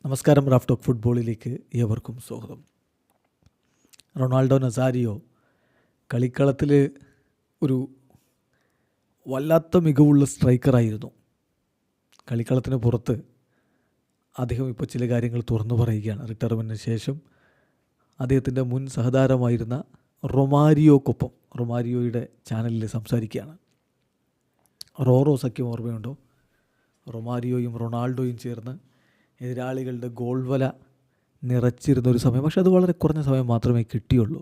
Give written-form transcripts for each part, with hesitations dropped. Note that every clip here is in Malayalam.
നമസ്കാരം. റാഫ് ടോക്ക് ഫുട്ബോളിലേക്ക് ഏവർക്കും സ്വാഗതം. റൊണാൾഡോ നസാരിയോ കളിക്കളത്തിൽ ഒരു വല്ലാത്ത മികവുള്ള സ്ട്രൈക്കറായിരുന്നു. കളിക്കളത്തിന് പുറത്ത് അദ്ദേഹം ഇപ്പോൾ ചില കാര്യങ്ങൾ തുറന്നു പറയുകയാണ്. റിട്ടയർമെൻറ്റിന് ശേഷം അദ്ദേഹത്തിൻ്റെ മുൻ സഹതാരമായിരുന്ന റൊമാരിയോയുടെ ചാനലിൽ സംസാരിക്കുകയാണ്. റോറോ സഖ്യം ഓർമ്മയുണ്ടോ? റൊമാരിയോയും റൊണാൾഡോയും ചേർന്ന് എതിരാളികളുടെ ഗോൾ വല നിറച്ചിരുന്നൊരു സമയം. പക്ഷെ അത് വളരെ കുറഞ്ഞ സമയം മാത്രമേ കിട്ടിയുള്ളൂ.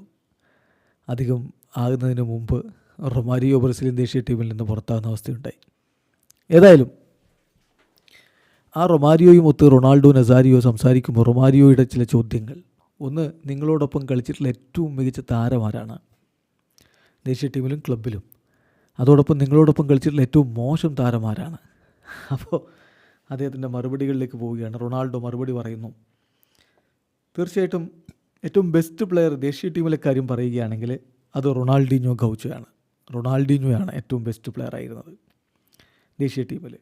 അധികം ആകുന്നതിന് മുമ്പ് റൊമാരിയോ ബ്രസീലിയൻ ദേശീയ ടീമിൽ നിന്ന് പുറത്താകുന്ന അവസ്ഥയുണ്ടായി. ഏതായാലും ആ റൊമാരിയോയും ഒത്ത് റൊണാൾഡോ നസാരിയോ സംസാരിക്കുമ്പോൾ റൊമാരിയോയുടെ ചില ചോദ്യങ്ങൾ. ഒന്ന്, നിങ്ങളോടൊപ്പം കളിച്ചിട്ടുള്ള ഏറ്റവും മികച്ച താരമാരാണ് ദേശീയ ടീമിലും ക്ലബിലും? അതോടൊപ്പം നിങ്ങളോടൊപ്പം കളിച്ചിട്ടുള്ള ഏറ്റവും മോശം താരമാരാണ്? അപ്പോൾ അദ്ദേഹത്തിൻ്റെ മറുപടികളിലേക്ക് പോവുകയാണ്. റൊണാൾഡോ മറുപടി പറയുന്നു, തീർച്ചയായിട്ടും ഏറ്റവും ബെസ്റ്റ് പ്ലെയർ ദേശീയ ടീമിലെ കാര്യം പറയുകയാണെങ്കിൽ അത് റൊണാൾഡീഞ്ഞോ ഗൗച്ചോയാണ്. റൊണാൾഡീഞ്ഞോയാണ് ഏറ്റവും ബെസ്റ്റ് പ്ലെയർ ആയിരുന്നത് ദേശീയ ടീമിൽ.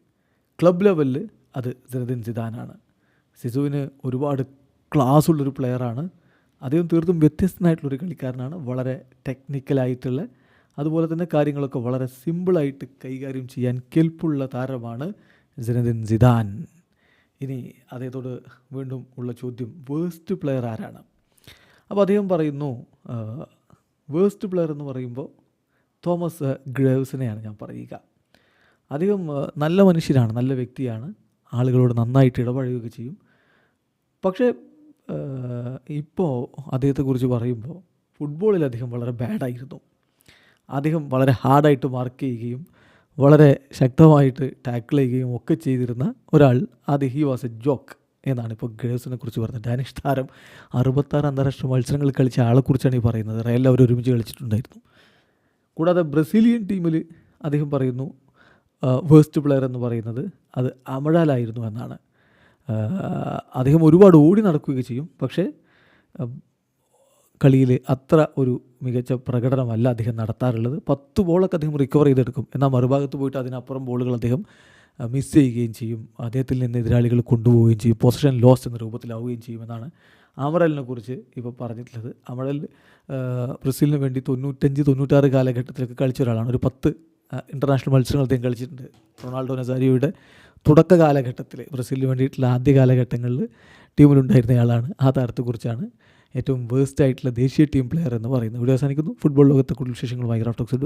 ക്ലബ് ലെവലിൽ അത് സിനദിൻ സിദാനാണ്. സിസുവിന് ഒരുപാട് ക്ലാസ് ഉള്ളൊരു പ്ലെയറാണ്. അദ്ദേഹം തീർത്തും വ്യത്യസ്തനായിട്ടുള്ളൊരു കളിക്കാരനാണ്. വളരെ ടെക്നിക്കലായിട്ടുള്ള, അതുപോലെ തന്നെ കാര്യങ്ങളൊക്കെ വളരെ സിമ്പിളായിട്ട് കൈകാര്യം ചെയ്യാൻ കെൽപ്പുള്ള താരമാണ് സിനദിൻ സിദാൻ. ഇനി അദ്ദേഹത്തോട് വീണ്ടും ഉള്ള ചോദ്യം, വേസ്റ്റ് പ്ലെയർ ആരാണ്? അപ്പോൾ അദ്ദേഹം പറയുന്നു, വേസ്റ്റ് പ്ലെയർ എന്ന് പറയുമ്പോൾ തോമസ് ഗ്രേവ്സിനെയാണ് ഞാൻ പറയുക. അദ്ദേഹം നല്ല മനുഷ്യനാണ്, നല്ല വ്യക്തിയാണ്, ആളുകളോട് നന്നായിട്ട് ഇടപഴകുകയൊക്കെ ചെയ്യും. പക്ഷേ ഇപ്പോൾ അദ്ദേഹത്തെക്കുറിച്ച് പറയുമ്പോൾ ഫുട്ബോളിൽ അദ്ദേഹം വളരെ ബാഡായിരുന്നു. അദ്ദേഹം വളരെ ഹാർഡായിട്ട് മാർക്ക് ചെയ്യുകയും വളരെ ശക്തമായിട്ട് ടാക്കിൾ ചെയ്യുകയും ഒക്കെ ചെയ്തിരുന്ന ഒരാൾ. ആദ്യം ഹി വാസ് എ ജോക്ക് എന്നാണ് ഇപ്പോൾ ഗ്രേവ്സിനെ കുറിച്ച് പറഞ്ഞത്. ഡാനിഷ് താരം 66 അന്താരാഷ്ട്ര മത്സരങ്ങൾ കളിച്ച ആളെക്കുറിച്ചാണ് ഈ പറയുന്നത്. റയലിൽ അവർ ഒരുമിച്ച് കളിച്ചിട്ടുണ്ടായിരുന്നു. കൂടാതെ ബ്രസീലിയൻ ടീമിൽ അദ്ദേഹം പറയുന്നു വേസ്റ്റ് പ്ലെയർ എന്ന് പറയുന്നത് അത് അമഴാലായിരുന്നു എന്നാണ്. അദ്ദേഹം ഒരുപാട് ഓടി നടക്കുകയൊക്കെ ചെയ്യും, പക്ഷേ കളിയിൽ അത്ര ഒരു മികച്ച പ്രകടനമല്ല അദ്ദേഹം നടത്താറുള്ളത്. 10 ബോളൊക്കെ അദ്ദേഹം റിക്കവർ ചെയ്തെടുക്കും, എന്നാൽ മറുഭാഗത്ത് പോയിട്ട് അതിനപ്പുറം ബോളുകൾ അദ്ദേഹം മിസ് ചെയ്യുകയും ചെയ്യും. അദ്ദേഹത്തിൽ നിന്ന് എതിരാളികൾ കൊണ്ടുപോവുകയും ചെയ്യും. പൊസിഷൻ ലോസ്റ്റ് എന്ന രൂപത്തിലാവുകയും ചെയ്യുമെന്നാണ് അമറലിനെ കുറിച്ച് ഇപ്പോൾ പറഞ്ഞിട്ടുള്ളത്. അമറൽ ബ്രസീലിന് വേണ്ടി 95-96 കാലഘട്ടത്തിലൊക്കെ കളിച്ച ഒരാളാണ്. ഒരു 10 ഇൻ്റർനാഷണൽ മത്സരങ്ങൾ അദ്ദേഹം കളിച്ചിട്ടുണ്ട്. റൊണാൾഡോ നസാരിയോയുടെ തുടക്ക കാലഘട്ടത്തിൽ ബ്രസീലിന് വേണ്ടിയിട്ടുള്ള ആദ്യ കാലഘട്ടങ്ങളിൽ ടീമിലുണ്ടായിരുന്നയാളാണ്. ആ താരത്തെക്കുറിച്ചാണ് ഏറ്റവും വേസ്റ്റ് ആയിട്ടുള്ള ദേശീയ ടീം പ്ലെയർ എന്ന് പറയുന്നത്. വീഡിയോ അവസാനിക്കുന്നു. ഫുട്ബോൾ ലോകത്തെ കൂടുതൽ വിശേഷങ്ങളുമായി റാഫ് ടോക്സ്.